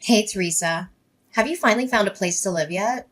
Hey, Teresa. Have you finally found a place to live yet?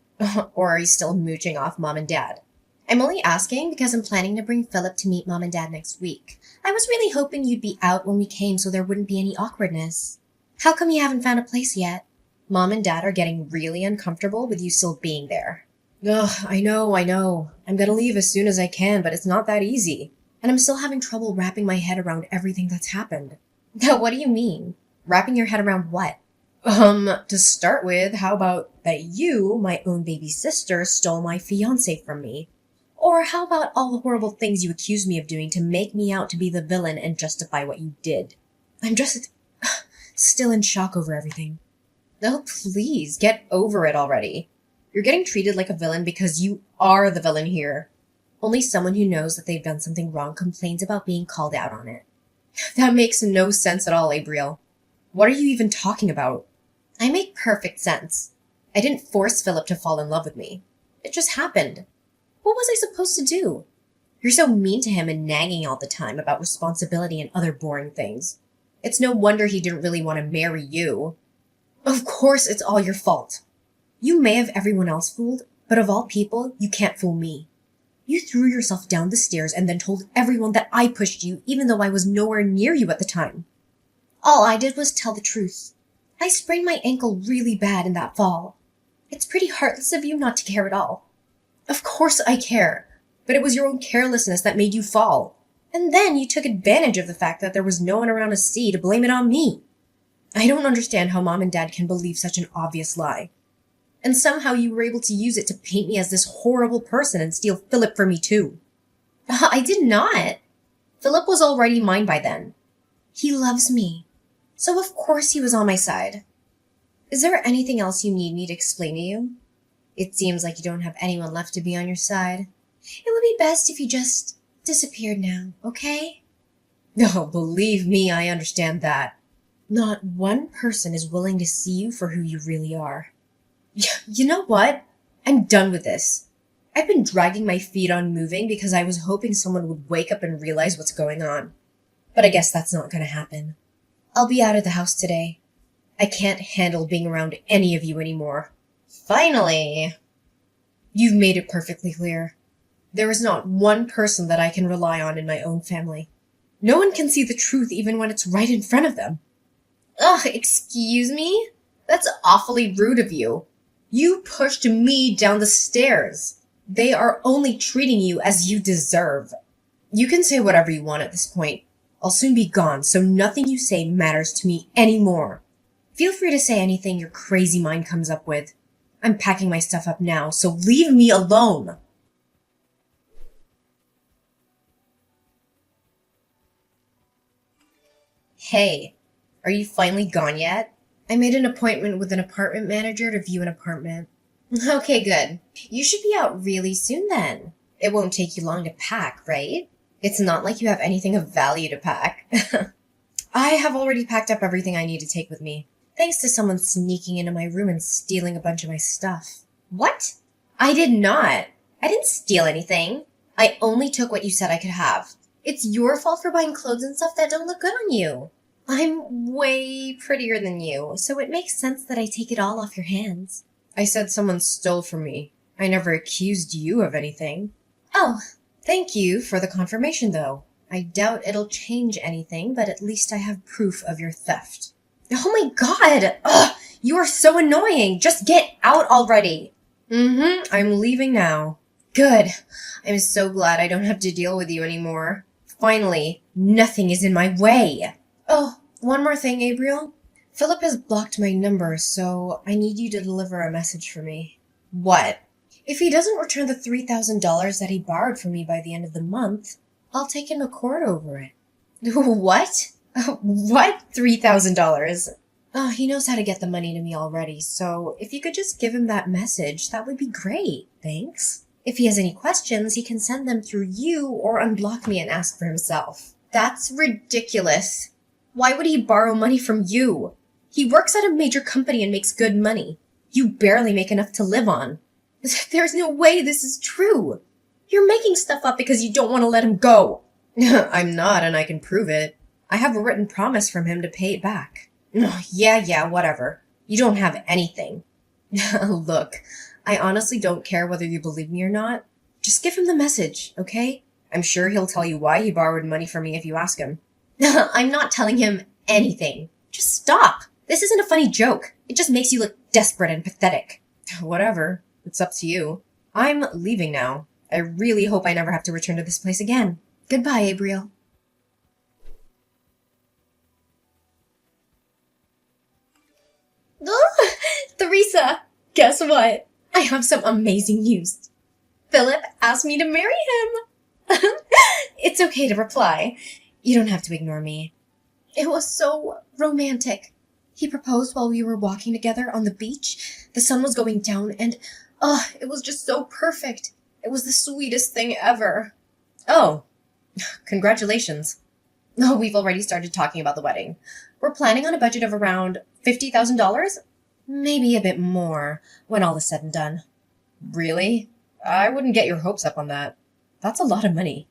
Or are you still mooching off mom and dad? I'm only asking because I'm planning to bring Philip to meet mom and dad next week. I was really hoping you'd be out when we came so there wouldn't be any awkwardness. How come you haven't found a place yet? Mom and dad are getting really uncomfortable with you still being there. Ugh, I know. I'm gonna leave as soon as I can, but it's not that easy. And I'm still having trouble wrapping my head around everything that's happened. What do you mean? Wrapping your head around what? To start with, how about that you, my own baby sister, stole my fiancé from me? Or how about all the horrible things you accused me of doing to make me out to be the villain and justify what you did? I'm just still in shock over everything. Oh, please, get over it already. You're getting treated like a villain because you are the villain here. Only someone who knows that they've done something wrong complains about being called out on it. That makes no sense at all, Abriel. What are you even talking about? I make perfect sense. I didn't force Philip to fall in love with me. It just happened. What was I supposed to do? You're so mean to him and nagging all the time about responsibility and other boring things. It's no wonder he didn't really want to marry you. Of course it's all your fault. You may have everyone else fooled, but of all people, you can't fool me. You threw yourself down the stairs and then told everyone that I pushed you, even though I was nowhere near you at the time. All I did was tell the truth. I sprained my ankle really bad in that fall. It's pretty heartless of you not to care at all. Of course I care, but it was your own carelessness that made you fall. And then you took advantage of the fact that there was no one around to see to blame it on me. I don't understand how mom and dad can believe such an obvious lie. And somehow you were able to use it to paint me as this horrible person and steal Philip from me too. I did not. Philip was already mine by then. He loves me. So of course he was on my side. Is there anything else you need me to explain to you? It seems like you don't have anyone left to be on your side. It would be best if you just disappeared now, okay? Oh, believe me, I understand that. Not one person is willing to see you for who you really are. You know what? I'm done with this. I've been dragging my feet on moving because I was hoping someone would wake up and realize what's going on. But I guess that's not going to happen. I'll be out of the house today. I can't handle being around any of you anymore. Finally! You've made it perfectly clear. There is not one person that I can rely on in my own family. No one can see the truth even when it's right in front of them. Ugh, excuse me? That's awfully rude of you. You pushed me down the stairs. They are only treating you as you deserve. You can say whatever you want at this point. I'll soon be gone, so nothing you say matters to me anymore. Feel free to say anything your crazy mind comes up with. I'm packing my stuff up now, so leave me alone. Hey, are you finally gone yet? I made an appointment with an apartment manager to view an apartment. Okay, good. You should be out really soon then. It won't take you long to pack, right? It's not like you have anything of value to pack. I have already packed up everything I need to take with me, thanks to someone sneaking into my room and stealing a bunch of my stuff. What? I did not. I didn't steal anything. I only took what you said I could have. It's your fault for buying clothes and stuff that don't look good on you. I'm way prettier than you, so it makes sense that I take it all off your hands. I said someone stole from me. I never accused you of anything. Oh, thank you for the confirmation, though. I doubt it'll change anything, but at least I have proof of your theft. Oh my god! Ugh! You are so annoying! Just get out already! I'm leaving now. Good. I'm so glad I don't have to deal with you anymore. Finally, nothing is in my way. Oh, one more thing, Abriel. Philip has blocked my number, so I need you to deliver a message for me. What? If he doesn't return the $3,000 that he borrowed from me by the end of the month, I'll take him to court over it. What? What? $3,000? Oh, he knows how to get the money to me already, so if you could just give him that message, that would be great. Thanks. If he has any questions, he can send them through you or unblock me and ask for himself. That's ridiculous. Why would he borrow money from you? He works at a major company and makes good money. You barely make enough to live on. There's no way this is true. You're making stuff up because you don't want to let him go. I'm not, and I can prove it. I have a written promise from him to pay it back. Yeah, whatever. You don't have anything. Look, I honestly don't care whether you believe me or not. Just give him the message, okay? I'm sure he'll tell you why he borrowed money from me if you ask him. I'm not telling him anything. Just stop. This isn't a funny joke. It just makes you look desperate and pathetic. Whatever. It's up to you. I'm leaving now. I really hope I never have to return to this place again. Goodbye, Abriel. Theresa, guess what? I have some amazing news. Philip asked me to marry him. It's okay to reply. You don't have to ignore me. It was so romantic. He proposed while we were walking together on the beach. The sun was going down and, it was just so perfect. It was the sweetest thing ever. Oh, congratulations. Oh, we've already started talking about the wedding. We're planning on a budget of around $50,000? Maybe a bit more when all is said and done. Really? I wouldn't get your hopes up on that. That's a lot of money.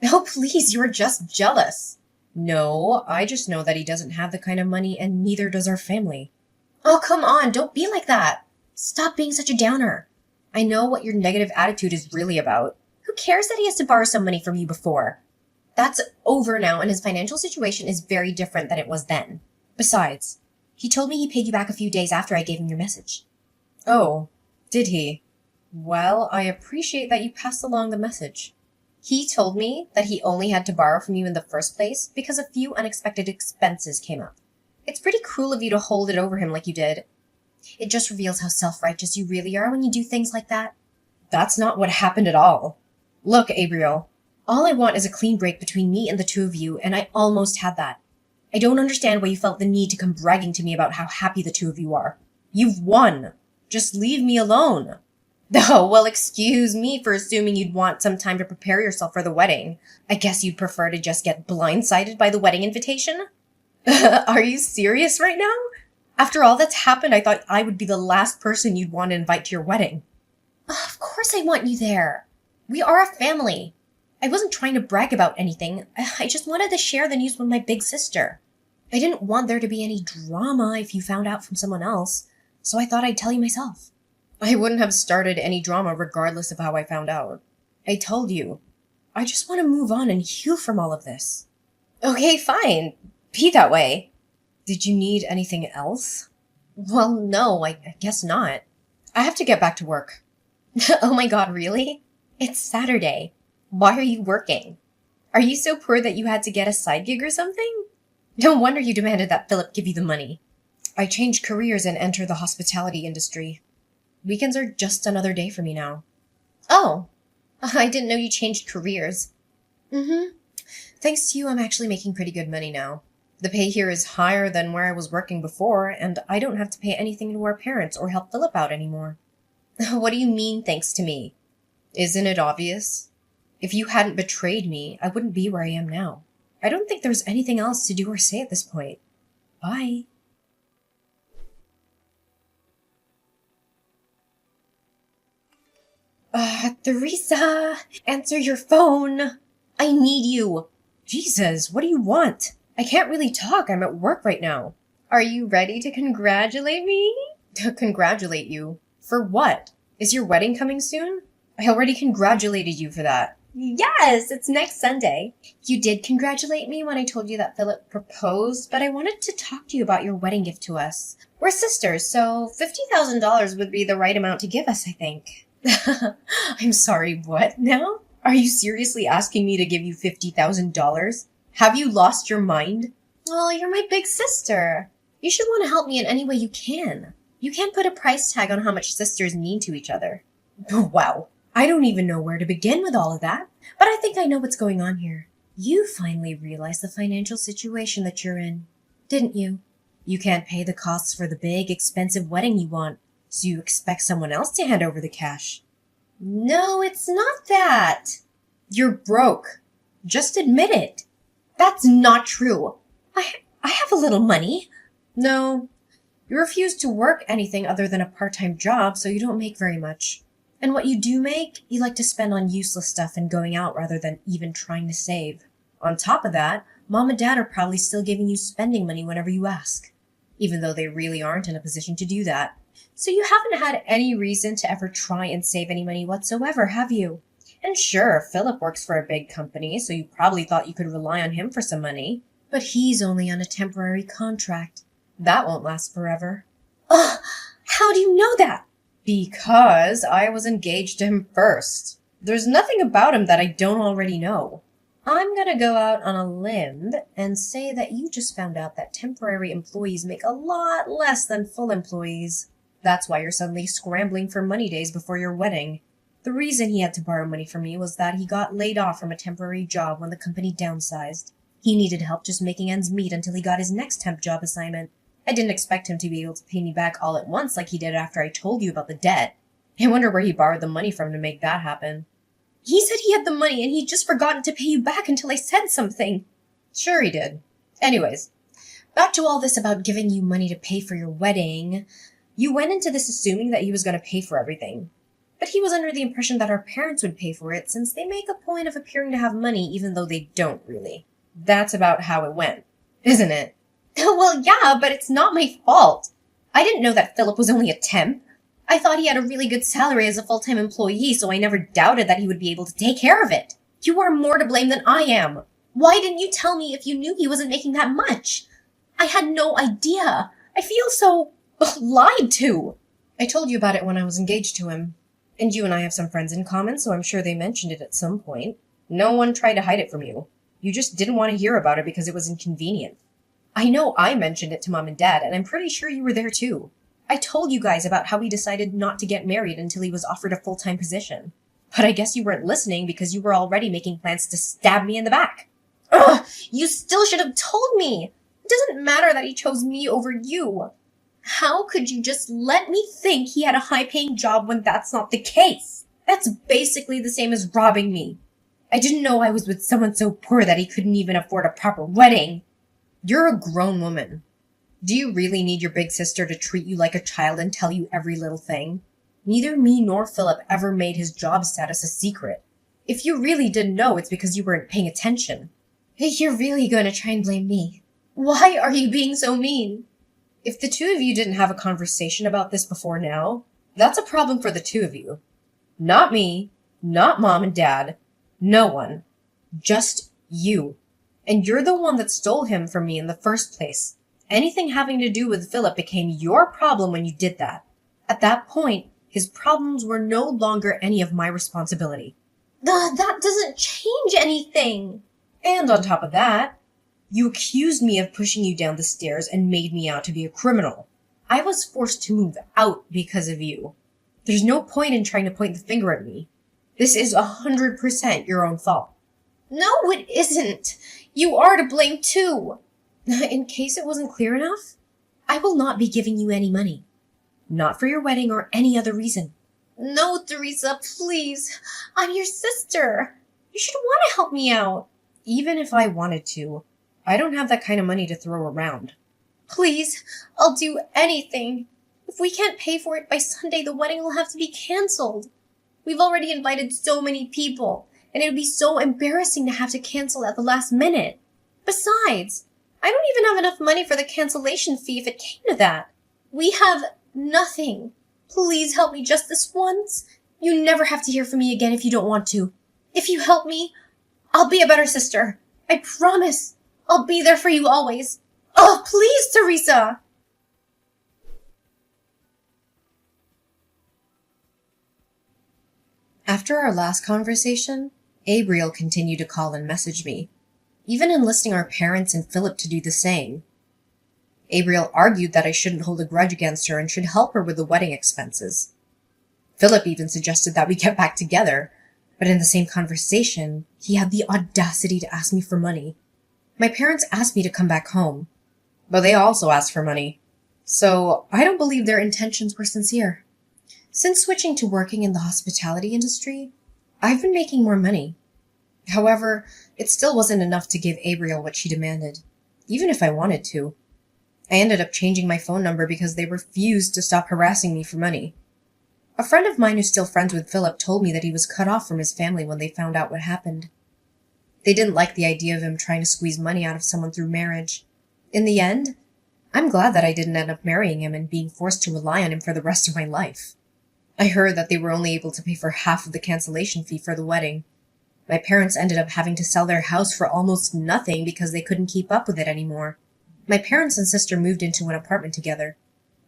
Oh, please, you're just jealous. No, I just know that he doesn't have the kind of money and neither does our family. Oh, come on, don't be like that. Stop being such a downer. I know what your negative attitude is really about. Who cares that he has to borrow some money from you before? That's over now, and his financial situation is very different than it was then. Besides, he told me he paid you back a few days after I gave him your message. Oh, did he? Well, I appreciate that you passed along the message. He told me that he only had to borrow from you in the first place because a few unexpected expenses came up. It's pretty cruel of you to hold it over him like you did. It just reveals how self-righteous you really are when you do things like that. That's not what happened at all. Look, Abriel, all I want is a clean break between me and the two of you, and I almost had that. I don't understand why you felt the need to come bragging to me about how happy the two of you are. You've won. Just leave me alone. Oh, well, excuse me for assuming you'd want some time to prepare yourself for the wedding. I guess you'd prefer to just get blindsided by the wedding invitation? Are you serious right now? After all that's happened, I thought I would be the last person you'd want to invite to your wedding. Of course I want you there. We are a family. I wasn't trying to brag about anything. I just wanted to share the news with my big sister. I didn't want there to be any drama if you found out from someone else, so I thought I'd tell you myself. I wouldn't have started any drama regardless of how I found out. I told you. I just want to move on and heal from all of this. Okay, fine. Be that way. Did you need anything else? Well, no, I guess not. I have to get back to work. Oh my god, really? It's Saturday. Why are you working? Are you so poor that you had to get a side gig or something? No wonder you demanded that Philip give you the money. I changed careers and entered the hospitality industry. Weekends are just another day for me now. Oh, I didn't know you changed careers. Thanks to you, I'm actually making pretty good money now. The pay here is higher than where I was working before, and I don't have to pay anything to our parents or help Philip out anymore. What do you mean, thanks to me? Isn't it obvious? If you hadn't betrayed me, I wouldn't be where I am now. I don't think there's anything else to do or say at this point. Bye. Theresa, answer your phone. I need you. Jesus, what do you want? I can't really talk. I'm at work right now. Are you ready to congratulate me? Congratulate you? For what? Is your wedding coming soon? I already congratulated you for that. Yes, it's next Sunday. You did congratulate me when I told you that Philip proposed, but I wanted to talk to you about your wedding gift to us. We're sisters, so $50,000 would be the right amount to give us, I think. I'm sorry, what now? Are you seriously asking me to give you $50,000? Have you lost your mind? Well, you're my big sister. You should want to help me in any way you can. You can't put a price tag on how much sisters mean to each other. Wow. I don't even know where to begin with all of that, but I think I know what's going on here. You finally realized the financial situation that you're in, didn't you? You can't pay the costs for the big, expensive wedding you want, so you expect someone else to hand over the cash. No, it's not that. You're broke. Just admit it. That's not true. I have a little money. No, you refuse to work anything other than a part-time job, so you don't make very much. And what you do make, you like to spend on useless stuff and going out rather than even trying to save. On top of that, Mom and Dad are probably still giving you spending money whenever you ask. even though they really aren't in a position to do that. So you haven't had any reason to ever try and save any money whatsoever, have you? And sure, Philip works for a big company, so you probably thought you could rely on him for some money. But he's only on a temporary contract. That won't last forever. Ugh! How do you know that? Because I was engaged to him first. There's nothing about him that I don't already know. I'm gonna go out on a limb and say that you just found out that temporary employees make a lot less than full employees. That's why you're suddenly scrambling for money days before your wedding. The reason he had to borrow money from me was that he got laid off from a temporary job when the company downsized. He needed help just making ends meet until he got his next temp job assignment. I didn't expect him to be able to pay me back all at once like he did after I told you about the debt. I wonder where he borrowed the money from to make that happen. He said he had the money and he'd just forgotten to pay you back until I said something. Sure he did. Anyways, back to all this about giving you money to pay for your wedding. You went into this assuming that he was going to pay for everything. But he was under the impression that our parents would pay for it since they make a point of appearing to have money even though they don't really. That's about how it went, isn't it? Well, yeah, but it's not my fault. I didn't know that Philip was only a temp. I thought he had a really good salary as a full-time employee, so I never doubted that he would be able to take care of it. You are more to blame than I am. Why didn't you tell me if you knew he wasn't making that much? I had no idea. I feel so lied to. I told you about it when I was engaged to him. And you and I have some friends in common, so I'm sure they mentioned it at some point. No one tried to hide it from you. You just didn't want to hear about it because it was inconvenient. I know I mentioned it to Mom and Dad, and I'm pretty sure you were there too. I told you guys about how he decided not to get married until he was offered a full-time position. But I guess you weren't listening because you were already making plans to stab me in the back. Ugh! You still should have told me! It doesn't matter that he chose me over you. How could you just let me think he had a high-paying job when that's not the case? That's basically the same as robbing me. I didn't know I was with someone so poor that he couldn't even afford a proper wedding. You're a grown woman. Do you really need your big sister to treat you like a child and tell you every little thing? Neither me nor Philip ever made his job status a secret. If you really didn't know, it's because you weren't paying attention. Hey, you're really going to try and blame me. Why are you being so mean? If the two of you didn't have a conversation about this before now, that's a problem for the two of you. Not me, not Mom and Dad, no one. Just you. And you're the one that stole him from me in the first place. Anything having to do with Philip became your problem when you did that. At that point, his problems were no longer any of my responsibility. That doesn't change anything. And on top of that, you accused me of pushing you down the stairs and made me out to be a criminal. I was forced to move out because of you. There's no point in trying to point the finger at me. This is 100% your own fault. No, it isn't. You are to blame too. In case it wasn't clear enough, I will not be giving you any money. Not for your wedding or any other reason. No, Teresa, please. I'm your sister. You should want to help me out. Even if I wanted to, I don't have that kind of money to throw around. Please, I'll do anything. If we can't pay for it by Sunday, the wedding will have to be canceled. We've already invited so many people, and it would be so embarrassing to have to cancel at the last minute. Besides, I don't even have enough money for the cancellation fee if it came to that. We have nothing. Please help me just this once. You never have to hear from me again if you don't want to. If you help me, I'll be a better sister. I promise. I'll be there for you always. Oh, please, Teresa! After our last conversation, Abriel continued to call and message me, even enlisting our parents and Philip to do the same. Abriel argued that I shouldn't hold a grudge against her and should help her with the wedding expenses. Philip even suggested that we get back together, but in the same conversation, he had the audacity to ask me for money. My parents asked me to come back home, but they also asked for money, so I don't believe their intentions were sincere. Since switching to working in the hospitality industry, I've been making more money. However, it still wasn't enough to give Abriel what she demanded, even if I wanted to. I ended up changing my phone number because they refused to stop harassing me for money. A friend of mine who's still friends with Philip told me that he was cut off from his family when they found out what happened. They didn't like the idea of him trying to squeeze money out of someone through marriage. In the end, I'm glad that I didn't end up marrying him and being forced to rely on him for the rest of my life. I heard that they were only able to pay for half of the cancellation fee for the wedding. My parents ended up having to sell their house for almost nothing because they couldn't keep up with it anymore. My parents and sister moved into an apartment together,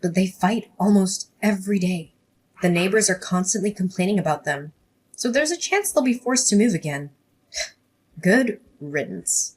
but they fight almost every day. The neighbors are constantly complaining about them, so there's a chance they'll be forced to move again. Good riddance.